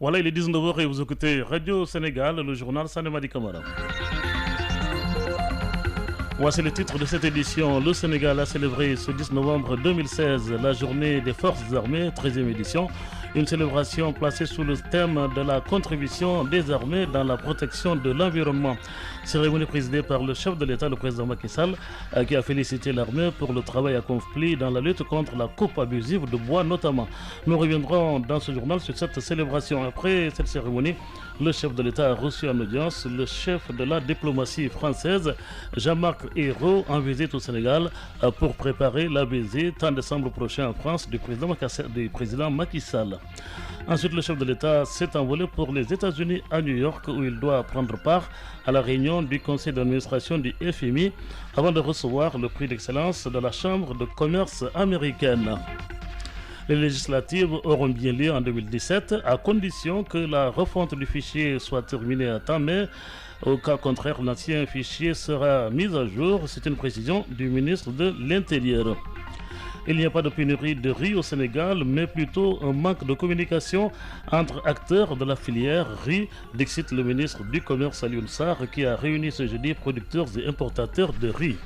Voilà, il est 19h et vous écoutez Radio Sénégal, le journal Sanemadi Kamara. Voici le titre de cette édition. Le Sénégal a célébré ce 10 novembre 2016 la journée des forces armées, 13e édition. Une célébration placée sous le thème de la contribution des armées dans la protection de l'environnement. Cérémonie présidée par le chef de l'État, le président Macky Sall, qui a félicité l'armée pour le travail accompli dans la lutte contre la coupe abusive de bois notamment. Nous reviendrons dans ce journal sur cette célébration. Après cette cérémonie, le chef de l'État a reçu en audience le chef de la diplomatie française, Jean-Marc Ayrault, en visite au Sénégal pour préparer la visite en décembre prochain en France du président Macky Sall. Ensuite, le chef de l'État s'est envolé pour les États-Unis à New York où il doit prendre part à la réunion du conseil d'administration du FMI avant de recevoir le prix d'excellence de la Chambre de commerce américaine. Les législatives auront bien lieu en 2017 à condition que la refonte du fichier soit terminée à temps, mais au cas contraire, l'ancien fichier sera mis à jour. C'est une précision du ministre de l'Intérieur. Il n'y a pas de pénurie de riz au Sénégal, mais plutôt un manque de communication entre acteurs de la filière riz, dixit le ministre du Commerce Alioune Sarr, qui a réuni ce jeudi producteurs et importateurs de riz.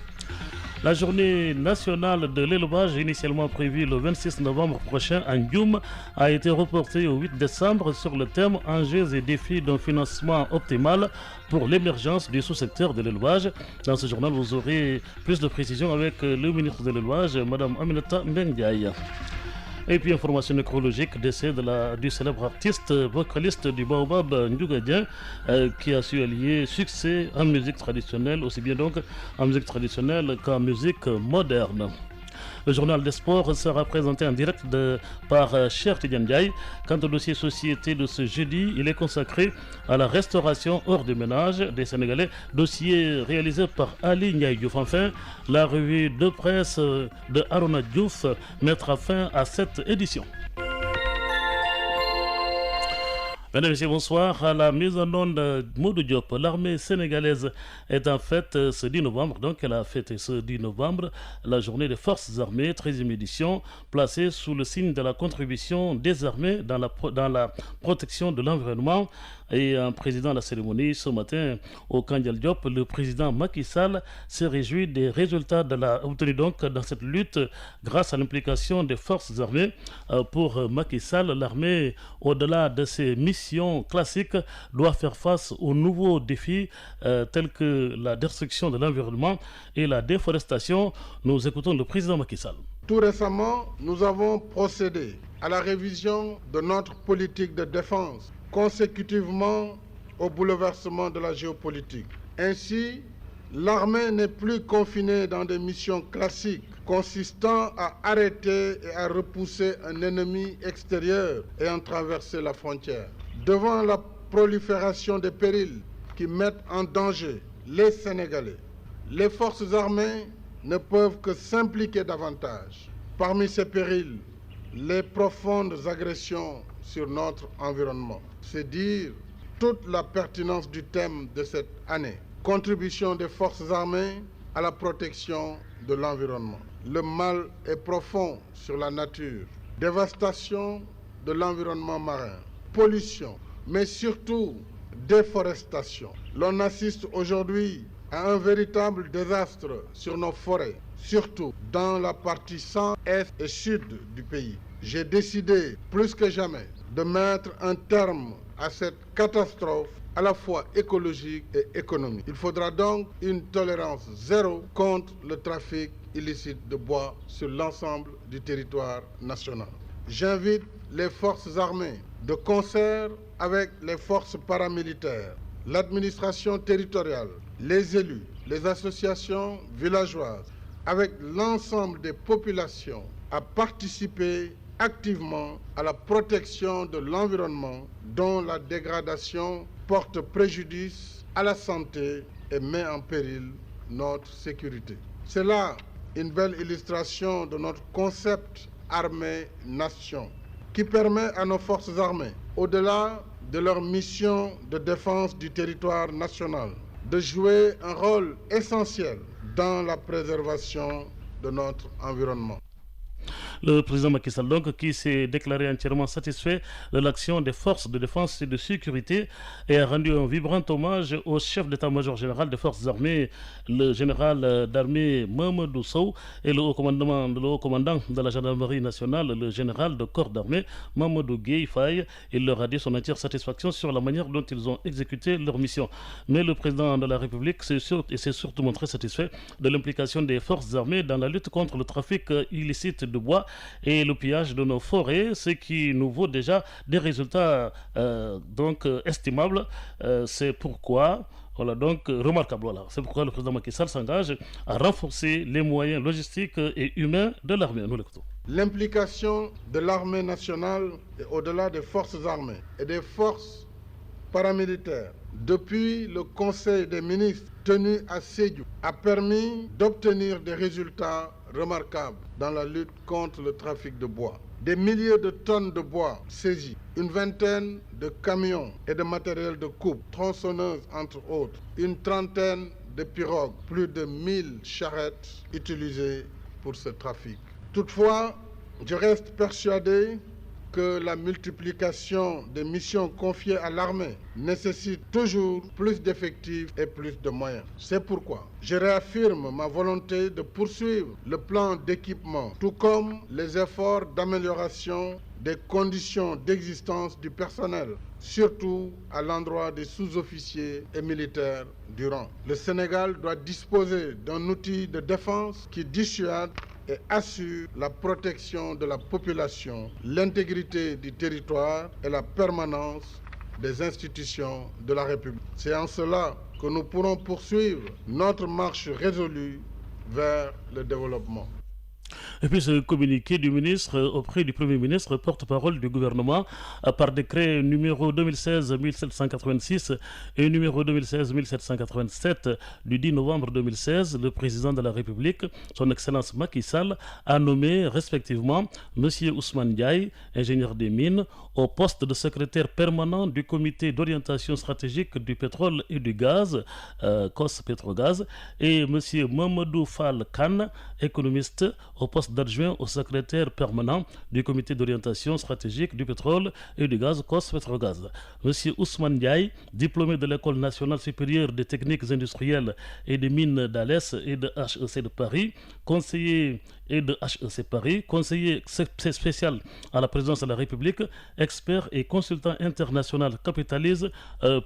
La journée nationale de l'élevage, initialement prévue le 26 novembre prochain à Ndioum, a été reportée au 8 décembre sur le thème Enjeux et défis d'un financement optimal pour l'émergence du sous-secteur de l'élevage. Dans ce journal, vous aurez plus de précisions avec le ministre de l'élevage, Mme Aminata Mbendiaye. Et puis information nécrologique, décès du célèbre artiste vocaliste du Baobab Ndiouga Dieng, qui a su allier succès en musique traditionnelle, aussi bien donc en musique traditionnelle qu'en musique moderne. Le journal des sports sera présenté en direct par Cheikh Tidiane Ndiaye. Quant au dossier société de ce jeudi, il est consacré à la restauration hors du ménage des Sénégalais, dossier réalisé par Ali Ndiaye Diouf. Enfin, la revue de presse de Arona Diouf mettra fin à cette édition. Mesdames et messieurs, bonsoir. À la mise en onde Modou Diop, l'armée sénégalaise est en fête ce 10 novembre. Donc, elle a fêté ce 10 novembre la journée des forces armées, 13e édition, placée sous le signe de la contribution des armées dans la protection de l'environnement. Et en présidant la cérémonie ce matin au Kandial Diop, le président Macky Sall s'est réjoui des résultats obtenus donc dans cette lutte grâce à l'implication des forces armées. Pour Macky Sall, l'armée, au-delà de ses missions classiques, doit faire face aux nouveaux défis tels que la destruction de l'environnement et la déforestation. Nous écoutons le président Macky Sall. Tout récemment, nous avons procédé à la révision de notre politique de défense consécutivement au bouleversement de la géopolitique. Ainsi, l'armée n'est plus confinée dans des missions classiques consistant à arrêter et à repousser un ennemi extérieur ayant traversé la frontière. Devant la prolifération des périls qui mettent en danger les Sénégalais, les forces armées ne peuvent que s'impliquer davantage. Parmi ces périls, les profondes agressions sur notre environnement. C'est dire toute la pertinence du thème de cette année. Contribution des forces armées à la protection de l'environnement. Le mal est profond sur la nature. Dévastation de l'environnement marin. Pollution, mais surtout déforestation. L'on assiste aujourd'hui à un véritable désastre sur nos forêts, surtout dans la partie centre, est et sud du pays. J'ai décidé, plus que jamais, de mettre un terme à cette catastrophe à la fois écologique et économique. Il faudra donc une tolérance zéro contre le trafic illicite de bois sur l'ensemble du territoire national. J'invite les forces armées, de concert avec les forces paramilitaires, l'administration territoriale, les élus, les associations villageoises, avec l'ensemble des populations, à participer activement à la protection de l'environnement dont la dégradation porte préjudice à la santé et met en péril notre sécurité. C'est là une belle illustration de notre concept armée-nation qui permet à nos forces armées, au-delà de leur mission de défense du territoire national, de jouer un rôle essentiel dans la préservation de notre environnement. Le président Macky Sall, donc, qui s'est déclaré entièrement satisfait de l'action des forces de défense et de sécurité et a rendu un vibrant hommage au chef d'état-major général des forces armées, le général d'armée Mamadou Sow, et le haut commandant de la gendarmerie nationale, le général de corps d'armée Mamadou Gueye Faye. Il leur a dit son entière satisfaction sur la manière dont ils ont exécuté leur mission. Mais le président de la République s'est surtout montré satisfait de l'implication des forces armées dans la lutte contre le trafic illicite de bois et le pillage de nos forêts, ce qui nous vaut déjà des résultats estimables. C'est pourquoi remarquable. Voilà. C'est pourquoi le président Macky Sall s'engage à renforcer les moyens logistiques et humains de l'armée. Nous l'écoutons. L'implication de l'armée nationale et au-delà des forces armées et des forces paramilitaires depuis le Conseil des ministres tenu à Sédhiou a permis d'obtenir des résultats remarquables dans la lutte contre le trafic de bois. Des milliers de tonnes de bois saisis, une vingtaine de camions et de matériel de coupe, tronçonneuses entre autres, une trentaine de pirogues, plus de 1000 charrettes utilisées pour ce trafic. Toutefois, je reste persuadé que la multiplication des missions confiées à l'armée nécessite toujours plus d'effectifs et plus de moyens. C'est pourquoi je réaffirme ma volonté de poursuivre le plan d'équipement, tout comme les efforts d'amélioration des conditions d'existence du personnel, surtout à l'endroit des sous-officiers et militaires du rang. Le Sénégal doit disposer d'un outil de défense qui dissuade et assure la protection de la population, l'intégrité du territoire et la permanence des institutions de la République. C'est en cela que nous pourrons poursuivre notre marche résolue vers le développement. Et puis ce communiqué du ministre auprès du Premier ministre, porte-parole du gouvernement, par décret numéro 2016-1786 et numéro 2016-1787 du 10 novembre 2016, le président de la République, son Excellence Macky Sall, a nommé respectivement M. Ousmane Ndiaye, ingénieur des mines, au poste de secrétaire permanent du comité d'orientation stratégique du pétrole et du gaz, COS Pétrogaz, et M. Mamadou Fall Khan, économiste, au poste d'adjoint au secrétaire permanent du comité d'orientation stratégique du pétrole et du gaz COS Pétrogaz. M. Ousmane Ndiaye, diplômé de l'École nationale supérieure des techniques industrielles et des mines d'Alès et de HEC de Paris, conseiller spécial à la présidence de la République, expert et consultant international, capitalise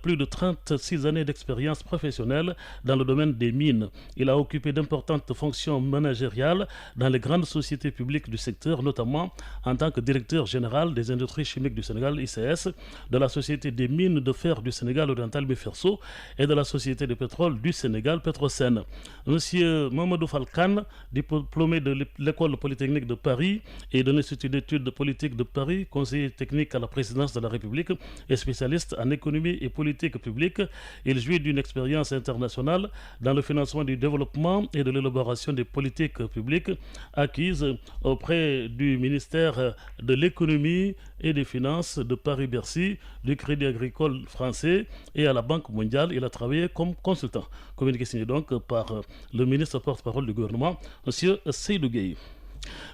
plus de 36 années d'expérience professionnelle dans le domaine des mines. Il a occupé d'importantes fonctions managériales dans les grandes sociétés publiques du secteur, notamment en tant que directeur général des industries chimiques du Sénégal, ICS, de la Société des mines de fer du Sénégal oriental, MEFERSO, et de la Société de pétrole du Sénégal, Petrosen. Monsieur Mamadou Fall Khan, diplômé de l'École polytechnique de Paris et de l'Institut d'études politiques de Paris, conseiller technique à la présidence de la République et spécialiste en économie et politique publique. Il jouit d'une expérience internationale dans le financement du développement et de l'élaboration des politiques publiques acquises auprès du ministère de l'économie et des finances de Paris-Bercy, du Crédit agricole français et à la Banque mondiale. Il a travaillé comme consultant. Communiqué signé donc par le ministre porte-parole du gouvernement, M. Seydou Gueye.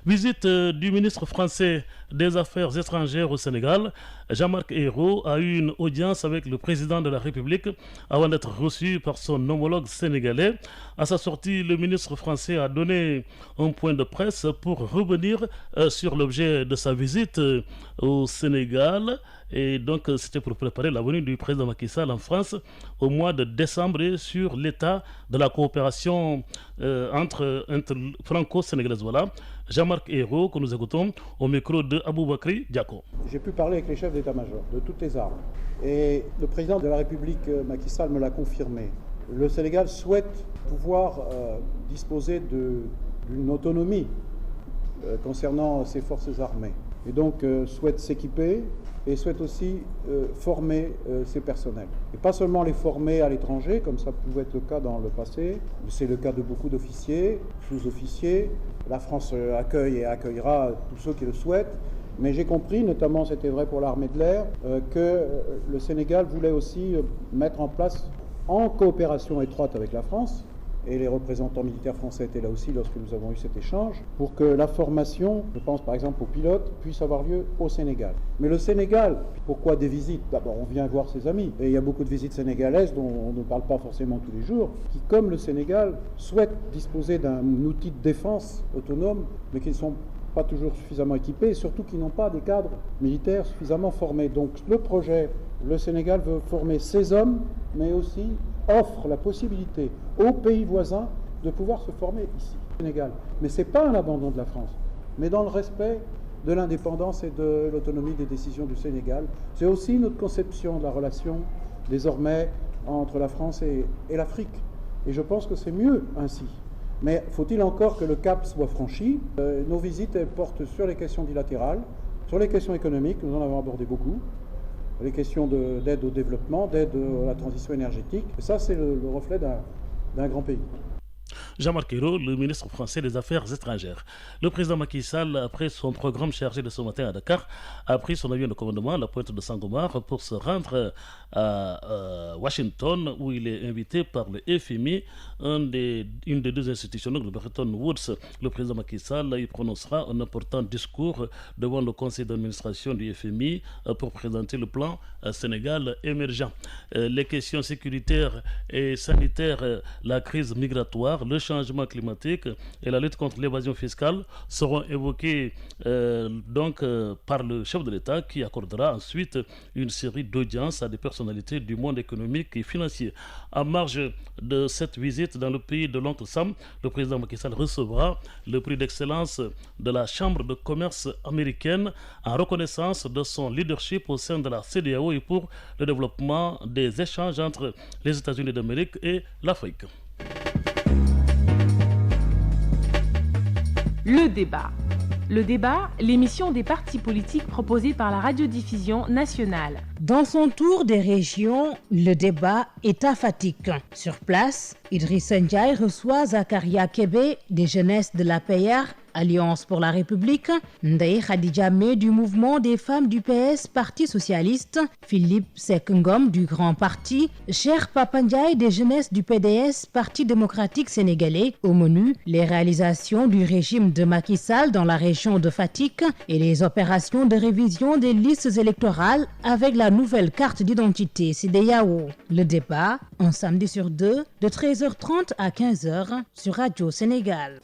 Visite du ministre français des Affaires étrangères au Sénégal. Jean-Marc Ayrault a eu une audience avec le président de la République avant d'être reçu par son homologue sénégalais. À sa sortie, le ministre français a donné un point de presse pour revenir sur l'objet de sa visite au Sénégal. Et donc, c'était pour préparer la venue du président Macky Sall en France au mois de décembre et sur l'état de la coopération entre franco-sénégalaises. Voilà. Jean-Marc Ayrault, que nous écoutons au micro de Aboubakri Diako. J'ai pu parler avec les chefs d'état-major de toutes les armes. Et le président de la République, Macky Sall, me l'a confirmé. Le Sénégal souhaite pouvoir disposer d'une autonomie concernant ses forces armées. Et donc souhaite s'équiper et souhaite aussi former ses personnels. Et pas seulement les former à l'étranger, comme ça pouvait être le cas dans le passé, c'est le cas de beaucoup d'officiers, sous-officiers. La France accueille et accueillera tous ceux qui le souhaitent, mais j'ai compris, notamment c'était vrai pour l'armée de l'air, que le Sénégal voulait aussi mettre en place, en coopération étroite avec la France, et les représentants militaires français étaient là aussi lorsque nous avons eu cet échange, pour que la formation, je pense par exemple aux pilotes, puisse avoir lieu au Sénégal. Mais le Sénégal, pourquoi des visites? D'abord, on vient voir ses amis, et il y a beaucoup de visites sénégalaises dont on ne parle pas forcément tous les jours, qui, comme le Sénégal, souhaitent disposer d'un outil de défense autonome, mais qui ne sont pas toujours suffisamment équipés, et surtout qui n'ont pas des cadres militaires suffisamment formés. Donc le projet, le Sénégal veut former ses hommes, mais aussi offre la possibilité aux pays voisins de pouvoir se former ici, au Sénégal. Mais ce n'est pas un abandon de la France, mais dans le respect de l'indépendance et de l'autonomie des décisions du Sénégal. C'est aussi notre conception de la relation, désormais, entre la France et l'Afrique. Et je pense que c'est mieux ainsi. Mais faut-il encore que le cap soit franchi? Nos visites portent sur les questions bilatérales, sur les questions économiques, nous en avons abordé beaucoup, les questions d'aide au développement, d'aide à la transition énergétique. Et ça, c'est le reflet d'un grand pays. Jean-Marc Ayrault, le ministre français des Affaires étrangères. Le président Macky Sall, après son programme chargé de ce matin à Dakar, a pris son avion de commandement à la pointe de Sangomar pour se rendre à Washington, où il est invité par le FMI, une des deux institutions, donc le Bretton Woods. Le président Macky Sall y prononcera un important discours devant le conseil d'administration du FMI pour présenter le plan Sénégal émergent. Les questions sécuritaires et sanitaires, la crise migratoire, le changement climatique et la lutte contre l'évasion fiscale seront évoqués par le chef de l'État, qui accordera ensuite une série d'audiences à des personnalités du monde économique et financier. En marge de cette visite dans le pays de l'oncle Sam, le président Macky Sall recevra le prix d'excellence de la Chambre de commerce américaine en reconnaissance de son leadership au sein de la CEDEAO et pour le développement des échanges entre les États-Unis d'Amérique et l'Afrique. Le débat. Le débat, l'émission des partis politiques proposée par la radiodiffusion nationale. Dans son tour des régions, le débat est à Fatick. Sur place, Idrissa Ndiaye reçoit Zakaria Kébé des jeunesses de l'APR, Alliance pour la République, Ndeye Khadija May du mouvement des femmes du PS, Parti Socialiste, Philippe Seck Ngom du Grand Parti, Cheikh Papa Ndiaye des jeunesses du PDS, Parti démocratique sénégalais. Au menu, les réalisations du régime de Macky Sall dans la région de Fatick et les opérations de révision des listes électorales avec la nouvelle carte d'identité CEDEAO. Le débat, un samedi sur deux, de 13h30 à 15h sur Radio Sénégal.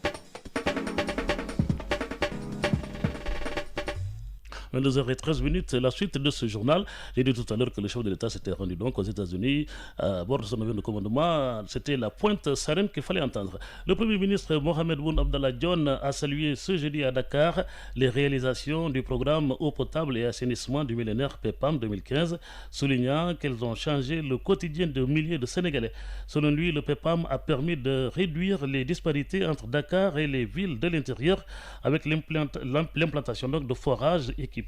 22h13, la suite de ce journal. J'ai dit tout à l'heure que le chef de l'État s'était rendu donc aux États-Unis à bord de son avion de commandement. C'était la pointe Sarène qu'il fallait entendre. Le Premier ministre Mohamed Boun Abdallah Dionne a salué ce jeudi à Dakar les réalisations du programme eau potable et assainissement du millénaire PEPAM 2015, soulignant qu'elles ont changé le quotidien de milliers de Sénégalais. Selon lui, le PEPAM a permis de réduire les disparités entre Dakar et les villes de l'intérieur avec l'implantation de forages équipés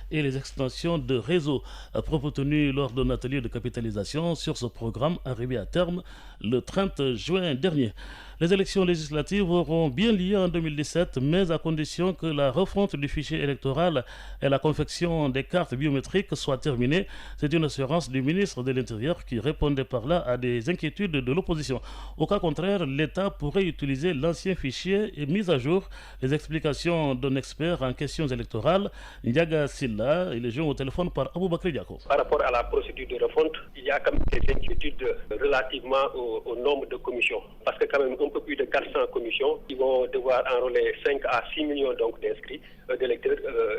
et les extensions de réseaux. Propos tenus lors d'un atelier de capitalisation sur ce programme arrivé à terme le 30 juin dernier. Les élections législatives auront bien lieu en 2017, mais à condition que la refonte du fichier électoral et la confection des cartes biométriques soient terminées. C'est une assurance du ministre de l'Intérieur qui répondait par là à des inquiétudes de l'opposition. Au cas contraire, l'État pourrait utiliser l'ancien fichier et mis à jour. Les explications d'un expert en questions électorales, Ndiaga Silla, il est joint au téléphone par Aboubakry Diako. Par rapport à la procédure de refonte, il y a quand même des inquiétudes relativement au nombre de commissions. Parce que quand même, un peu plus de 400 commissions qui vont devoir enrôler 5 à 6 millions donc d'inscrits, d'électeurs.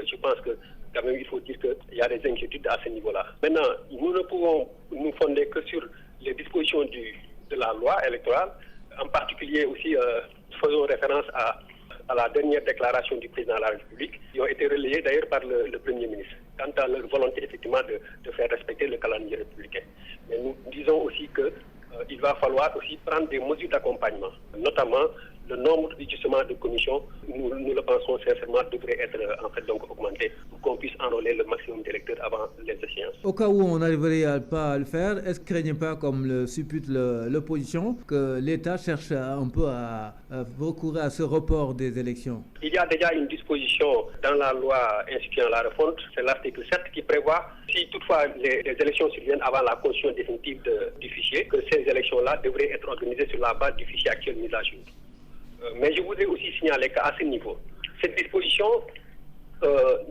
Je pense que quand même il faut dire qu'il y a des inquiétudes à ce niveau-là. Maintenant, nous ne pouvons nous fonder que sur les dispositions de la loi électorale. En particulier aussi, faisons référence à la dernière déclaration du président de la République, qui ont été relayées d'ailleurs par le Premier ministre, quant à leur volonté effectivement de faire respecter le calendrier républicain. Mais nous disons aussi que il va falloir aussi prendre des mesures d'accompagnement, notamment le nombre justement de commissions, nous le pensons sincèrement, devrait être en fait donc augmenté pour qu'on puisse enrôler le maximum d'électeurs avant les échéance. Au cas où on n'arriverait pas à le faire, est-ce que vous ne craignez pas, comme le suppute l'opposition, que l'État cherche un peu à recourir à ce report des élections? Il y a déjà une disposition dans la loi instituant la refonte, c'est l'article 7 qui prévoit, si toutefois les élections surviennent avant la constitution définitive du fichier, que ces élections-là devraient être organisées sur la base du fichier actuel mis à jour. Mais je voudrais aussi signaler qu'à ce niveau, cette disposition,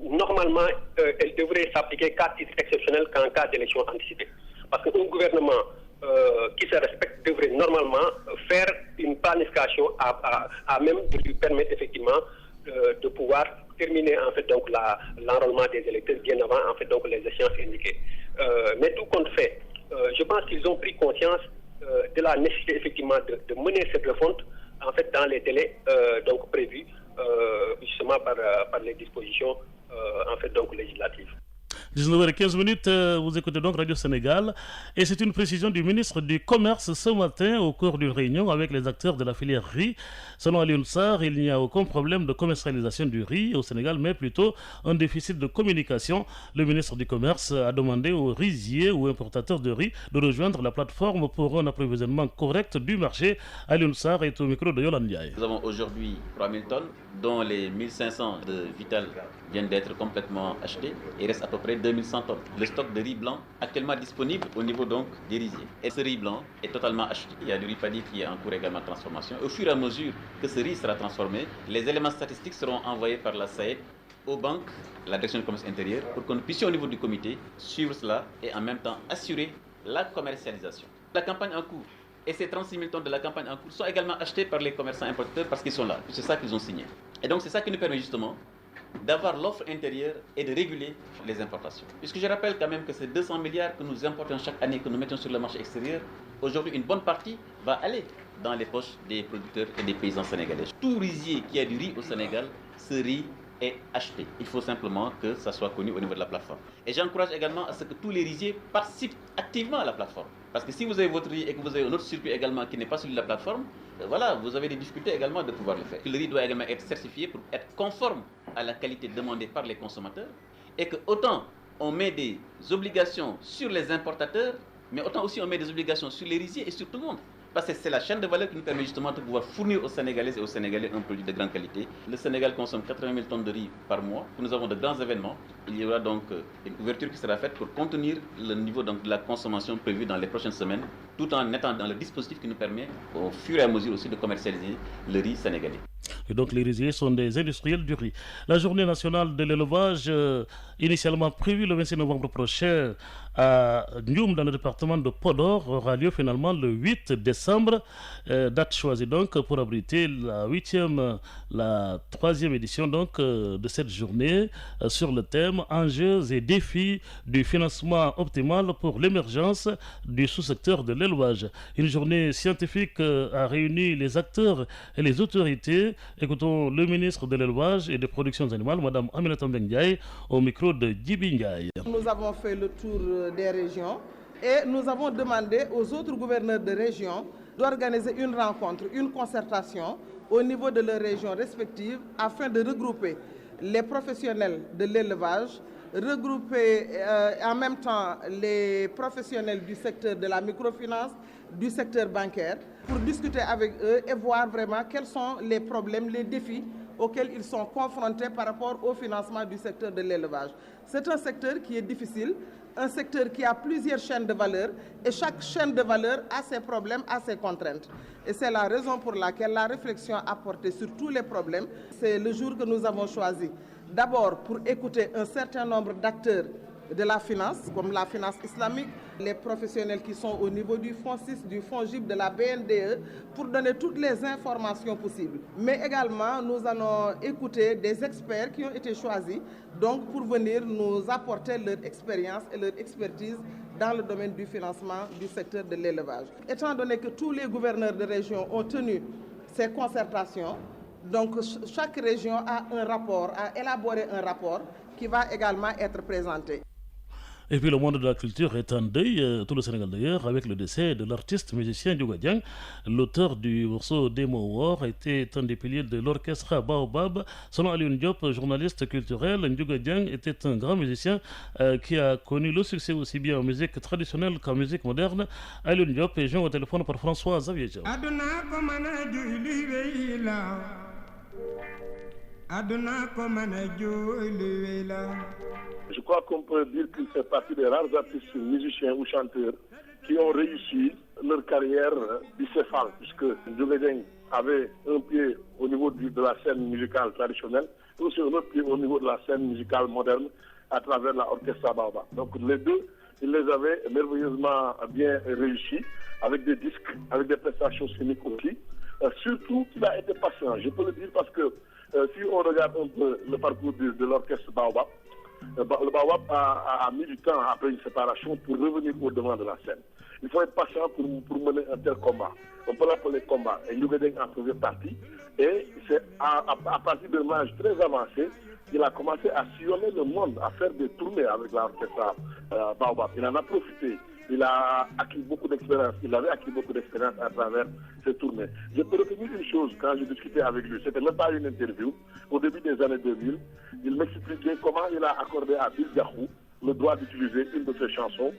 normalement, elle devrait s'appliquer qu'à titre exceptionnel qu'en cas d'élection anticipée. Parce qu'un gouvernement qui se respecte devrait normalement faire une planification à même de lui permettre effectivement de pouvoir terminer en fait donc l'enrôlement des électeurs bien avant en fait donc les échéances indiquées. Mais tout compte fait, je pense qu'ils ont pris conscience de la nécessité effectivement de mener cette refonte en fait dans les délais donc prévus justement par les dispositions en fait donc législatives. 19h15, vous écoutez donc Radio Sénégal et c'est une précision du ministre du Commerce ce matin au cours d'une réunion avec les acteurs de la filière riz. Selon Alioune Sarr, il n'y a aucun problème de commercialisation du riz au Sénégal, mais plutôt un déficit de communication. Le ministre du Commerce a demandé aux riziers ou importateurs de riz de rejoindre la plateforme pour un approvisionnement correct du marché. Alioune Sarr est au micro de Yolande Ndiaye. Nous avons aujourd'hui 3000 tonnes, dont les 1500 de Vital viennent d'être complètement achetés. Il reste à peu près 2100 tonnes. Le stock de riz blanc actuellement disponible au niveau donc des riziers. Et ce riz blanc est totalement acheté. Il y a du riz paddy qui est en cours également de transformation. Au fur et à mesure que ce riz sera transformé, les éléments statistiques seront envoyés par la SAED aux banques, la direction du commerce intérieur, pour que nous puissions au niveau du comité suivre cela et en même temps assurer la commercialisation. La campagne en cours et ces 36 000 tonnes de la campagne en cours sont également achetées par les commerçants importateurs parce qu'ils sont là. C'est ça qu'ils ont signé. Et donc c'est ça qui nous permet justement d'avoir l'offre intérieure et de réguler les importations. Puisque je rappelle quand même que ces 200 milliards que nous importons chaque année, que nous mettons sur le marché extérieur, aujourd'hui une bonne partie va aller dans les poches des producteurs et des paysans sénégalais. Tout rizier qui a du riz au Sénégal, ce riz est acheté. Il faut simplement que ça soit connu au niveau de la plateforme. Et j'encourage également à ce que tous les riziers participent activement à la plateforme. Parce que si vous avez votre riz et que vous avez un autre circuit également qui n'est pas celui de la plateforme, voilà, vous avez des difficultés également de pouvoir le faire. Le riz doit également être certifié pour être conforme à la qualité demandée par les consommateurs et que autant on met des obligations sur les importateurs, mais autant aussi on met des obligations sur les riziers et sur tout le monde. Parce que c'est la chaîne de valeur qui nous permet justement de pouvoir fournir aux Sénégalaises et aux Sénégalais un produit de grande qualité. Le Sénégal consomme 80 000 tonnes de riz par mois. Nous avons de grands événements. Il y aura donc une ouverture qui sera faite pour contenir le niveau donc de la consommation prévue dans les prochaines semaines, tout en étant dans le dispositif qui nous permet au fur et à mesure aussi de commercialiser le riz sénégalais. Et donc les riziers sont des industriels du riz. La journée nationale de l'élevage, initialement prévue le 26 novembre prochain à Ndioum dans le département de Podor, aura lieu finalement le 8 décembre. Date choisie donc pour abriter la troisième édition donc, de cette journée sur le thème Enjeux et défis du financement optimal pour l'émergence du sous-secteur de l'élevage. Une journée scientifique a réuni les acteurs et les autorités. Écoutons le ministre de l'élevage et des productions animales, Mme Aminata Mbengue Ndiaye, au micro de Djibi Ndiaye. Nous avons fait le tour des régions et nous avons demandé aux autres gouverneurs de région d'organiser une rencontre, une concertation au niveau de leurs régions respectives afin de regrouper les professionnels de l'élevage, regrouper en même temps les professionnels du secteur de la microfinance, du secteur bancaire, pour discuter avec eux et voir vraiment quels sont les problèmes, les défis auxquels ils sont confrontés par rapport au financement du secteur de l'élevage. C'est un secteur qui est difficile, un secteur qui a plusieurs chaînes de valeur et chaque chaîne de valeur a ses problèmes, a ses contraintes. Et c'est la raison pour laquelle la réflexion a porté sur tous les problèmes. C'est le jour que nous avons choisi. D'abord pour écouter un certain nombre d'acteurs de la finance, comme la finance islamique, les professionnels qui sont au niveau du Fonds 6, du Fonds GIP, de la BNDE, pour donner toutes les informations possibles. Mais également, nous allons écouter des experts qui ont été choisis, donc pour venir nous apporter leur expérience et leur expertise dans le domaine du financement du secteur de l'élevage. Étant donné que tous les gouverneurs de région ont tenu ces concertations, donc chaque région a un rapport, a élaboré un rapport qui va également être présenté. Et puis le monde de la culture est en deuil, tout le Sénégal d'ailleurs, avec le décès de l'artiste musicien Ndiouga Dieng. L'auteur du morceau Demo War était un des piliers de l'orchestre Baobab. Selon Alioune Diop, journaliste culturel, Ndiouga Dieng était un grand musicien qui a connu le succès aussi bien en musique traditionnelle qu'en musique moderne. Alioune Diop est joint au téléphone par François Xavier Diop. Je crois qu'on peut dire qu'il fait partie des rares artistes musiciens ou chanteurs qui ont réussi leur carrière bicéphale, puisque Ndiouga Dieng avait un pied au niveau de la scène musicale traditionnelle et aussi un autre pied au niveau de la scène musicale moderne à travers l'orchestre Baobab. Donc les deux, il les avait merveilleusement bien réussis avec des disques, avec des prestations scéniques aussi. Surtout qu'il a été patient, je peux le dire parce que si on regarde un peu le parcours de l'orchestre Baobab, le Baobab a mis du temps après une séparation pour revenir au devant de la scène. Il faut être patient pour mener un tel combat. On peut l'appeler combat. Et Ndiouga Dieng en faisait partie. Et c'est à partir d'un âge très avancé qu'il a commencé à sillonner le monde, à faire des tournées avec l'orchestre Baobab. Il en a profité. Il a acquis beaucoup d'expérience. Il avait acquis beaucoup d'expérience à travers ces tournées. Je peux retenir une chose quand je discutais avec lui. C'était même pas une interview. Au début des années 2000, il m'expliquait comment il a accordé à Bill Diakhou le droit d'utiliser une de ses chansons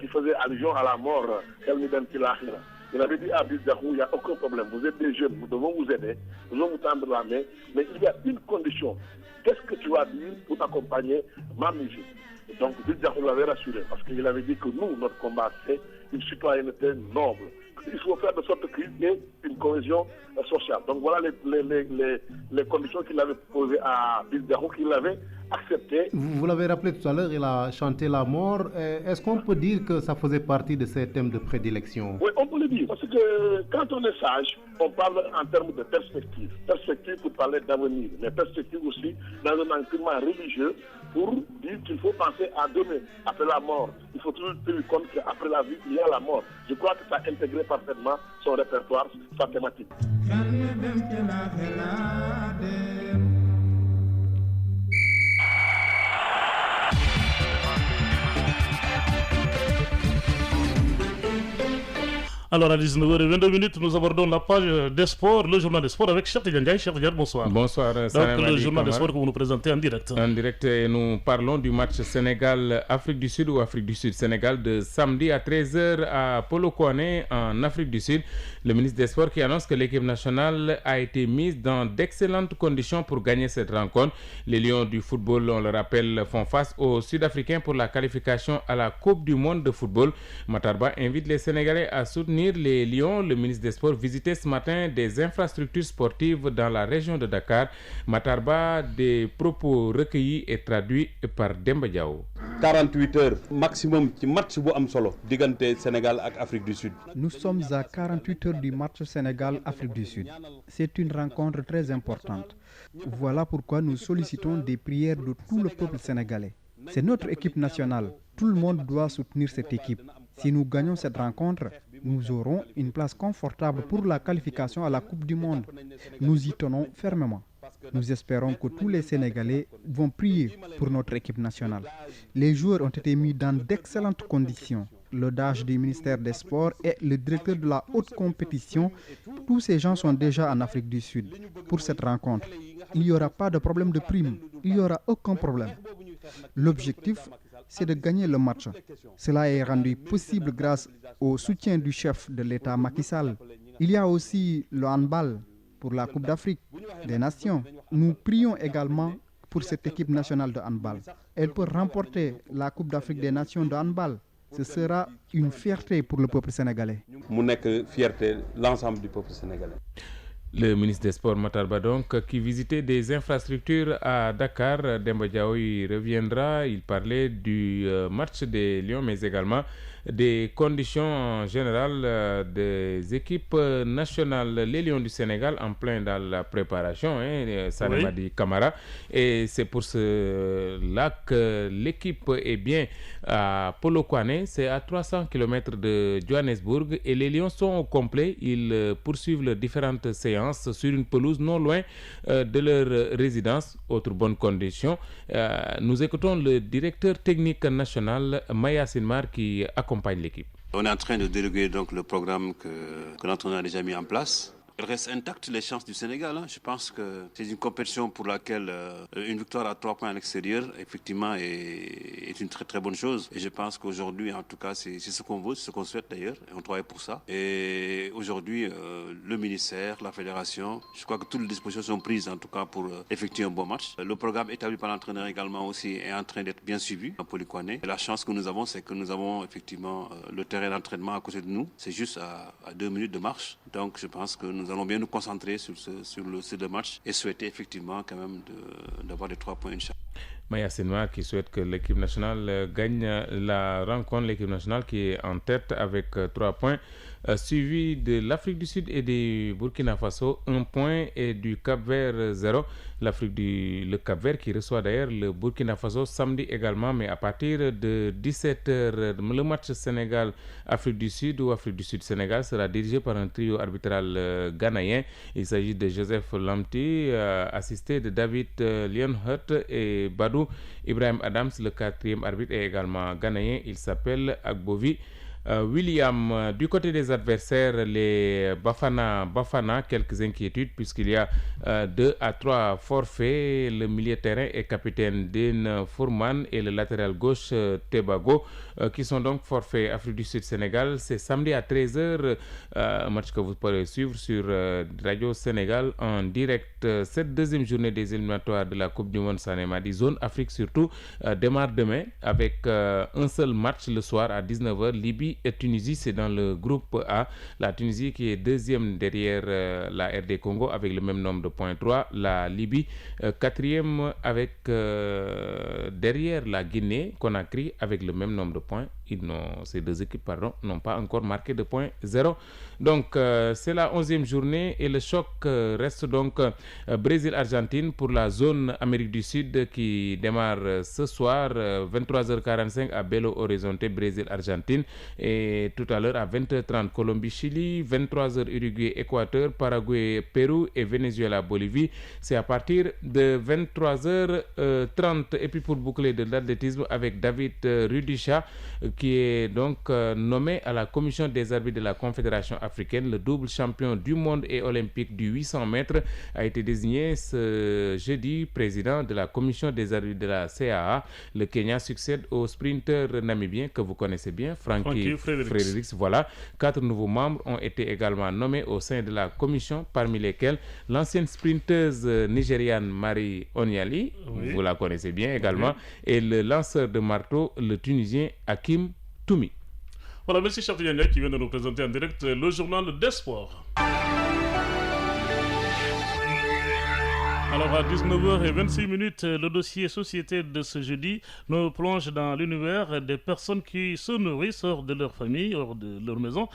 qui faisait allusion à la mort d'El-Niden-Tilahira. Il avait dit à Bill Diakhou, il n'y a aucun problème. Vous êtes des jeunes, nous devons vous aider, nous devons vous tendre la main. Mais il y a une condition. Qu'est-ce que tu vas dire pour accompagner ma musique? Donc, Bill Diakhou l'avait rassuré parce qu'il avait dit que nous, notre combat, c'est une citoyenneté noble. Il faut faire de sorte qu'il y ait une cohésion sociale. Donc, voilà les conditions qu'il avait posées à Bill Diakhou, qu'il avait acceptées. Vous l'avez rappelé tout à l'heure, il a chanté la mort. Est-ce qu'on peut dire que ça faisait partie de ses thèmes de prédilection? Oui, on peut le dire. Parce que quand on est sage, on parle en termes de perspective. Perspective pour parler d'avenir, mais perspective aussi dans un enseignement religieux pour dire qu'il faut penser à demain, après la mort. Il faut toujours tenir compte qu'après la vie, il y a la mort. Je crois que ça a intégré parfaitement son répertoire, sa thématique. Alors à 19h22, nous abordons la page des sports, le journal des sports avec Cheikh Tidiane Ndiaye. Cheikh Tidiane, bonsoir. Bonsoir. Donc le journal des sports que vous nous présentez en direct. En direct, et nous parlons du match Sénégal-Afrique du Sud ou Afrique du Sud-Sénégal de samedi à 13h à Polokwane en Afrique du Sud. Le ministre des Sports qui annonce que l'équipe nationale a été mise dans d'excellentes conditions pour gagner cette rencontre. Les Lions du football, on le rappelle, font face aux Sud-Africains pour la qualification à la Coupe du monde de football. Matarba invite les Sénégalais à soutenir les Lions. Le ministre des Sports visitait ce matin des infrastructures sportives dans la région de Dakar. Matarba, des propos recueillis et traduits par Demba Diaw. 48 heures maximum ci match bu am solo diggante Sénégal ak Afrique du Sud. Nous sommes à 48 heures du match Sénégal-Afrique du Sud. C'est une rencontre très importante. Voilà pourquoi nous sollicitons des prières de tout le peuple sénégalais. C'est notre équipe nationale. Tout le monde doit soutenir cette équipe. Si nous gagnons cette rencontre, nous aurons une place confortable pour la qualification à la Coupe du monde. Nous y tenons fermement. Nous espérons que tous les Sénégalais vont prier pour notre équipe nationale. Les joueurs ont été mis dans d'excellentes conditions. Le DAGE du ministère des Sports et le directeur de la haute compétition, tous ces gens sont déjà en Afrique du Sud pour cette rencontre. Il n'y aura pas de problème de prime, il n'y aura aucun problème. L'objectif, c'est de gagner le match. Cela est rendu possible grâce au soutien du chef de l'État Macky Sall. Il y a aussi le handball pour la Coupe d'Afrique des Nations. Nous prions également pour cette équipe nationale de handball. Elle peut remporter la Coupe d'Afrique des Nations de handball. Ce sera une fierté pour le peuple sénégalais. Mu nekk fierté l'ensemble du peuple sénégalais. Le ministre des Sports Matarba donc qui visitait des infrastructures à Dakar. Demba Diaw y reviendra. Il parlait du match des Lions mais également des conditions générales des équipes nationales. Les Lions du Sénégal en plein dans la préparation, Sané Madi Camara. Et c'est pour cela que l'équipe est bien à Polokwane. C'est à 300 km de Johannesburg et les Lions sont au complet. Ils poursuivent les différentes séances séance sur une pelouse non loin de leur résidence. Autre bonne condition, nous écoutons le directeur technique national Maya Sinmar qui accompagne l'équipe. On est en train de déroger donc le programme que l'entraîneur a déjà mis en place. Il reste intact les chances du Sénégal. Je pense que c'est une compétition pour laquelle une victoire à 3 points à l'extérieur, effectivement, est une très très bonne chose. Et je pense qu'aujourd'hui, en tout cas, c'est ce qu'on veut, c'est ce qu'on souhaite d'ailleurs. Et on travaille pour ça. Et aujourd'hui, le ministère, la fédération, je crois que toutes les dispositions sont prises, en tout cas, pour effectuer un bon match. Le programme établi par l'entraîneur également aussi est en train d'être bien suivi à Polokwane. Et la chance que nous avons, c'est que nous avons effectivement le terrain d'entraînement à côté de nous. C'est juste à 2 minutes de marche. Donc, je pense que nous allons bien nous concentrer sur ces 2 matchs et souhaiter effectivement quand même d'avoir les 3 points, Inch'Allah. Maya Sinmar qui souhaite que l'équipe nationale gagne la rencontre, l'équipe nationale qui est en tête avec 3 points, suivi de l'Afrique du Sud et du Burkina Faso 1 point et du Cap-Vert 0. Le Cap-Vert qui reçoit d'ailleurs le Burkina Faso samedi également, mais à partir de 17h. Le match Sénégal-Afrique du Sud ou Afrique du Sud-Sénégal sera dirigé par un trio arbitral ghanéen. Il s'agit de Joseph Lamti, assisté de David Lionhut et Badou Ibrahim Adams. Le 4e arbitre est également ghanéen, il s'appelle Agbovi William. Du côté des adversaires, les Bafana, quelques inquiétudes puisqu'il y a 2 à 3 forfaits. Le milieu de terrain est capitaine Den Fourman et le latéral gauche Tebago qui sont donc forfaits. Afrique du Sud-Sénégal, c'est samedi à 13h, un match que vous pourrez suivre sur Radio Sénégal en direct. Cette deuxième journée des éliminatoires de la Coupe du Monde Sanemadi, zone Afrique surtout, démarre demain avec un seul match le soir à 19h. Libye et Tunisie, c'est dans le groupe A. La Tunisie qui est 2e derrière la RD Congo avec le même nombre de points 3. La Libye 4e avec derrière la Guinée Conakry avec le même nombre de points. Ces 2 équipes n'ont pas encore marqué de points 0. Donc c'est la 11e journée et le choc reste donc Brésil-Argentine pour la zone Amérique du Sud qui démarre ce soir 23h45 à Belo Horizonte, Brésil-Argentine, et tout à l'heure à 20h30 Colombie-Chili, 23h Uruguay-Équateur, Paraguay-Pérou et Venezuela-Bolivie. C'est à partir de 23h30. Et puis pour boucler de l'athlétisme avec David Rudisha qui est donc nommé à la commission des arbitres de la Confédération africaine. Le double champion du monde et olympique du 800 mètres a été désigné ce jeudi président de la commission des arbitres de la CAA. Le Kenya succède au sprinter namibien que vous connaissez bien, Frankie Fredericks. Voilà, 4 nouveaux membres ont été également nommés au sein de la commission, parmi lesquels l'ancienne sprinteuse nigériane Marie Onyali, vous la connaissez bien également, et le lanceur de marteau, le Tunisien Hakim Toumi. Voilà, merci Cheikh Tidiane qui vient de nous présenter en direct le journal des sports. Alors à 19h26, le dossier société de ce jeudi nous plonge dans l'univers des personnes qui se nourrissent hors de leur famille, hors de leur maison.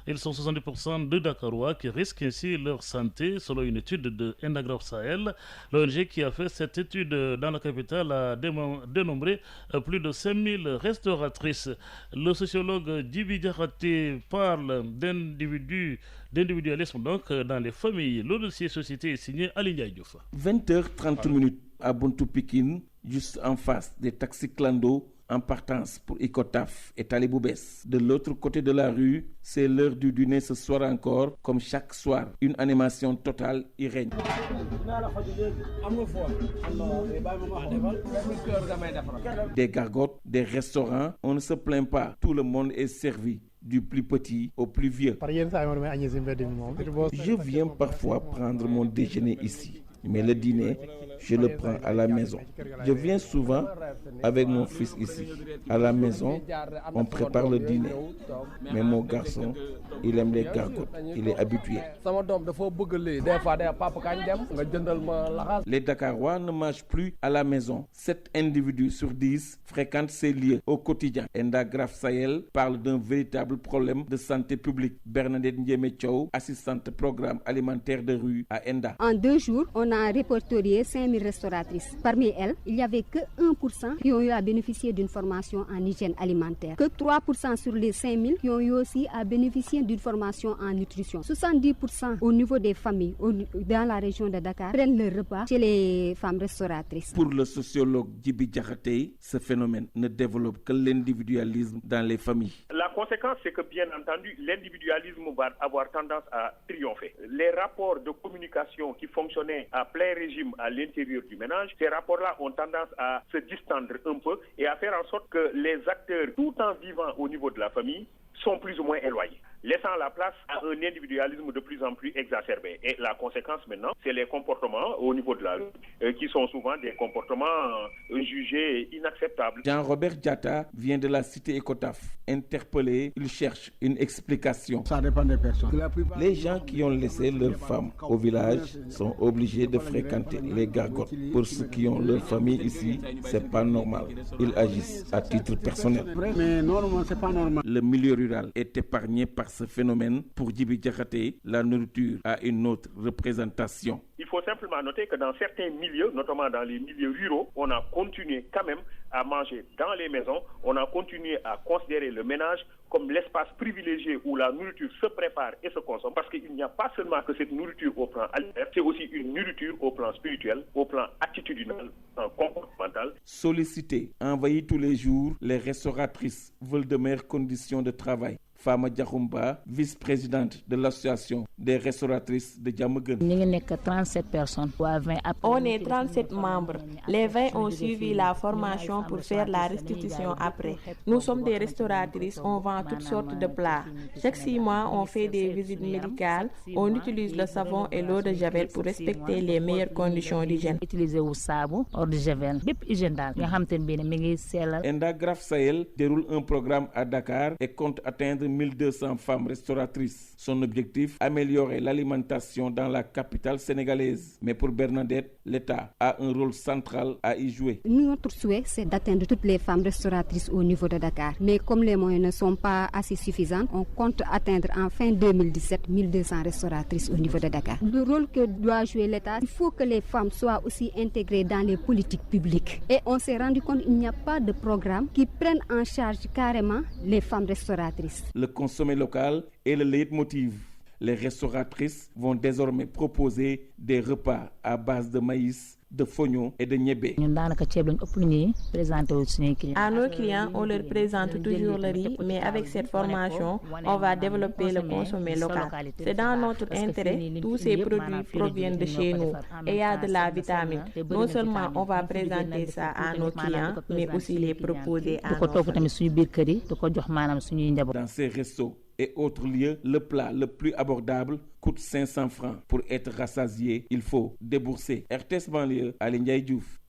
Ils sont 70% de Dakarois qui risquent ainsi leur santé, selon une étude de Endagraph Sahel. L'ONG qui a fait cette étude dans la capitale a dénombré plus de 5000 restauratrices. Le sociologue Djibi Diakhaté parle d'individualisme donc dans les familles. Le dossier société est signé Aligna Diouf. 20h30 à Buntu Pikine, juste en face des taxis clando en partance pour Icotaf et Taliboubès. De l'autre côté de la rue, c'est l'heure du dîner ce soir encore. Comme chaque soir, une animation totale y règne. Des gargotes, des restaurants, on ne se plaint pas. Tout le monde est servi, du plus petit au plus vieux. Je viens parfois prendre mon déjeuner ici. Mais le dîner, je le prends à la maison. Je viens souvent avec mon fils ici. À la maison, on prépare le dîner. Mais mon garçon, il aime les gargotes. Il est habitué. Les Dakarois ne mangent plus à la maison. 7 individus sur 10 fréquentent ces lieux au quotidien. Endagraph Sahel parle d'un véritable problème de santé publique. Bernadette Ndiémé Thiaw, assistante programme alimentaire de rue à Enda. En 2 jours, on a a répertorié 5000 restauratrices. Parmi elles, il n'y avait que 1% qui ont eu à bénéficier d'une formation en hygiène alimentaire, que 3% sur les 5000 qui ont eu aussi à bénéficier d'une formation en nutrition. 70% au niveau des familles dans la région de Dakar prennent le repas chez les femmes restauratrices. Pour le sociologue Djibi Diakhaté, ce phénomène ne développe que l'individualisme dans les familles. La conséquence, c'est que bien entendu, l'individualisme va avoir tendance à triompher. Les rapports de communication qui fonctionnaient à plein régime à l'intérieur du ménage, ces rapports-là ont tendance à se distendre un peu et à faire en sorte que les acteurs, tout en vivant au niveau de la famille, sont plus ou moins éloignés, laissant la place à un individualisme de plus en plus exacerbé. Et la conséquence maintenant, c'est les comportements au niveau de la rue, qui sont souvent des comportements jugés inacceptables. Jean-Robert Diatta vient de la cité Ecotaf. Interpellé, il cherche une explication. Ça dépend des personnes. Les gens qui ont laissé leurs femmes au village sont obligés de fréquenter les gargotes. Pour ceux qui ont leur famille ici, c'est pas normal. Ils agissent à titre personnel. Mais normalement, c'est pas normal. Le milieu rural est épargné par ce phénomène. Pour Djibi Diakhaté, la nourriture a une autre représentation. Il faut simplement noter que dans certains milieux, notamment dans les milieux ruraux, on a continué quand même à manger dans les maisons, on a continué à considérer le ménage comme l'espace privilégié où la nourriture se prépare et se consomme, parce qu'il n'y a pas seulement que cette nourriture au plan alimentaire, c'est aussi une nourriture au plan spirituel, au plan attitudinal, comportemental. Sollicitées, envahies tous les jours, les restauratrices veulent de meilleures conditions de travail. Fama Diakhoumba, vice-présidente de l'association des restauratrices de Diamaguène. On est 37 membres. Les 20 ont suivi la formation pour faire la restitution après. Nous sommes des restauratrices, on vend toutes sortes de plats. Chaque 6 mois, on fait des visites médicales, on utilise le savon et l'eau de javel pour respecter les meilleures conditions d'hygiène. Enda Graf Sahel déroule un programme à Dakar et compte atteindre 1200 femmes restauratrices. Son objectif, améliorer l'alimentation dans la capitale sénégalaise. Mais pour Bernadette, l'État a un rôle central à y jouer. Notre souhait, c'est d'atteindre toutes les femmes restauratrices au niveau de Dakar. Mais comme les moyens ne sont pas assez suffisants, on compte atteindre en fin 2017 1200 restauratrices au niveau de Dakar. Le rôle que doit jouer l'État, il faut que les femmes soient aussi intégrées dans les politiques publiques. Et on s'est rendu compte qu'il n'y a pas de programme qui prenne en charge carrément les femmes restauratrices. Le consommer local est le leitmotiv. Les restauratrices vont désormais proposer des repas à base de maïs, de fognon et de niébé. À nos clients, on leur présente toujours le riz, mais avec cette formation, on va développer le consommer local. C'est dans notre intérêt, tous ces produits proviennent de chez nous et il y a de la vitamine. Non seulement on va présenter ça à nos clients, mais aussi les proposer à nos familles. Dans ces restos et autres lieux, le plat le plus abordable coûte 500 francs. Pour être rassasié, il faut débourser. RTS Banlieue, Aly Ndiaye Diouf.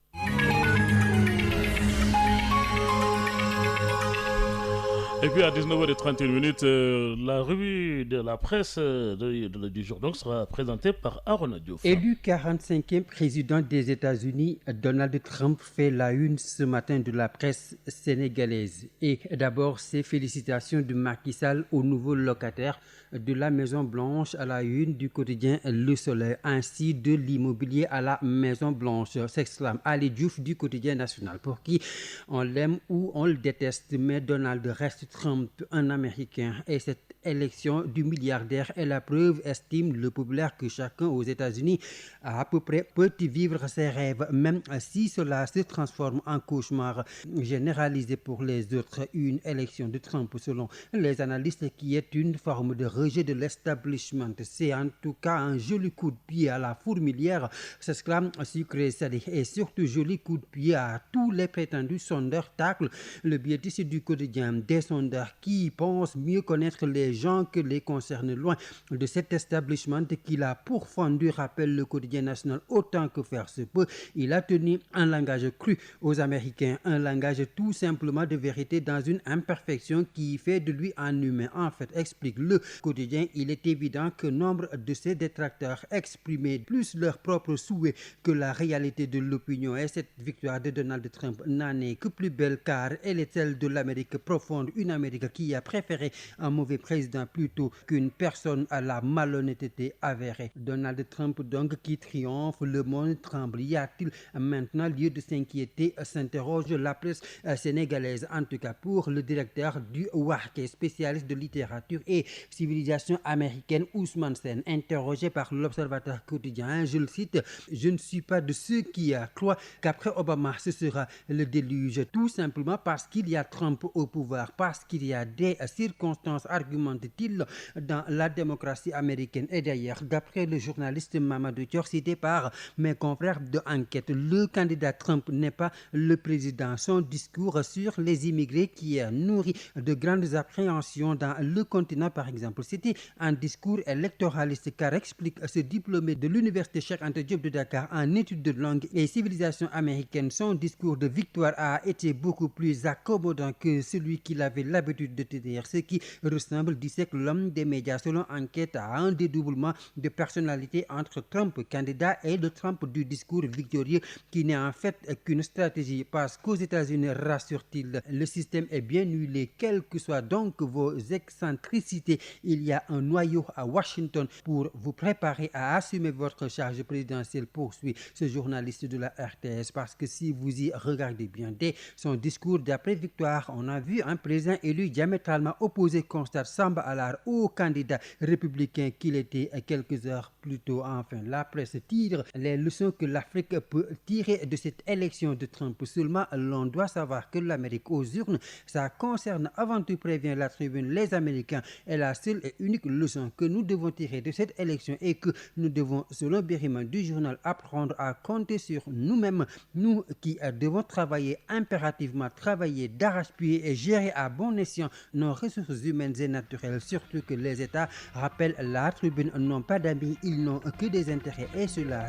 Et puis à 19h31, la revue de la presse du jour donc sera présentée par Arona Diouf. Élu 45e président des États-Unis, Donald Trump fait la une ce matin de la presse sénégalaise. Et d'abord, ses félicitations de Macky Sall au nouveau locataire de la Maison Blanche à la une du quotidien Le Soleil, ainsi de l'immobilier à la Maison Blanche, s'exclame Ali Diouf du quotidien national. Pour qui on l'aime ou on le déteste, mais Donald reste Trump, un Américain, et cette élection du milliardaire est la preuve, estime le populaire, que chacun aux États-Unis à peu près peut vivre ses rêves, même si cela se transforme en cauchemar généralisé pour les autres. Une élection de Trump, selon les analystes, qui est une forme de rejet de l'establishment. C'est en tout cas un joli coup de pied à la fourmilière, s'exclame Sucré Salé, et surtout joli coup de pied à tous les prétendus sondeurs, tacle le biaisiste du quotidien. Des sondeurs qui pensent mieux connaître les gens que les concernés, loin de cet establishment qu'il a pourfendu, rappelle le quotidien national. Autant que faire se peut, il a tenu un langage cru aux Américains, un langage tout simplement de vérité dans une imperfection qui fait de lui un humain. En fait, explique le quotidien, il est évident que nombre de ses détracteurs exprimaient plus leurs propres souhaits que la réalité de l'opinion, et cette victoire de Donald Trump n'en est que plus belle, car elle est celle de l'Amérique profonde, une Amérique qui a préféré un mauvais président président plutôt qu'une personne à la malhonnêteté avérée. Donald Trump donc qui triomphe, le monde tremble. Y a-t-il maintenant lieu de s'inquiéter, s'interroge la presse sénégalaise, en tout cas pour le directeur du WARC, spécialiste de littérature et civilisation américaine, Ousmane Sène, interrogé par l'Observateur quotidien. Je le cite: je ne suis pas de ceux qui croient qu'après Obama ce sera le déluge, tout simplement parce qu'il y a Trump au pouvoir, parce qu'il y a des circonstances, argumente-t-il, dans la démocratie américaine. Et d'ailleurs, d'après le journaliste Mamadou Thior, cité par mes confrères de Enquête, le candidat Trump n'est pas le président. Son discours sur les immigrés qui nourrit de grandes appréhensions dans le continent, par exemple, c'était un discours électoraliste, car explique ce diplômé de l'université Cheikh Anta Diop de Dakar en études de langue et civilisation américaine. Son discours de victoire a été beaucoup plus accommodant que celui qu'il avait l'habitude de tenir, ce qui ressemble, disait l'homme des médias, selon Enquête, à un dédoublement de personnalité entre Trump candidat et le Trump du discours victorieux, qui n'est en fait qu'une stratégie, parce qu'aux États-Unis, rassure-t-il, le système est bien huilé, quelles que soient donc vos excentricités. Il y a un noyau à Washington pour vous préparer à assumer votre charge présidentielle, poursuit ce journaliste de la RTS, parce que si vous y regardez bien, dès son discours d'après-victoire, on a vu un président élu diamétralement opposé, constate Samba Alar, au candidat républicain qu'il était quelques heures plus tôt. Enfin, la presse tire les leçons que l'Afrique peut tirer de cette élection de Trump. Seulement, l'on doit savoir que l'Amérique aux urnes, ça concerne avant tout, prévient la Tribune, les Américains. Et la seule et unique leçon que nous devons tirer de cette élection est que nous devons, selon Bériman du journal, apprendre à compter sur nous-mêmes, nous qui devons travailler impérativement, travailler d'arrache-pied et gérer à bon escient nos ressources humaines et naturelles, surtout que les États, rappellent la Tribune, n'ont pas d'amis, ils n'ont que des intérêts, et cela,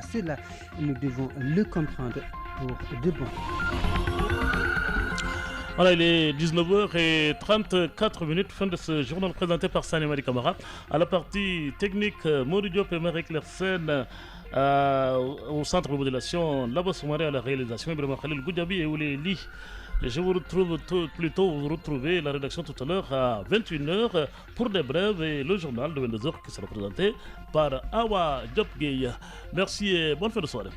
nous devons le comprendre pour de bon. Voilà, il est 19h34, fin de ce journal présenté par Sani Madi Kamara. À la partie technique, Maudou Diop et Marie Clersen, au centre de modulation, Labo Soumaré à la réalisation, Ibrahim Khalil Goudjabi et Oulé. Je vous retrouve vous retrouvez la rédaction tout à l'heure à 21h pour des brèves et le journal de 22h qui sera présenté par Awa Diop Gueye. Merci et bonne fin de soirée.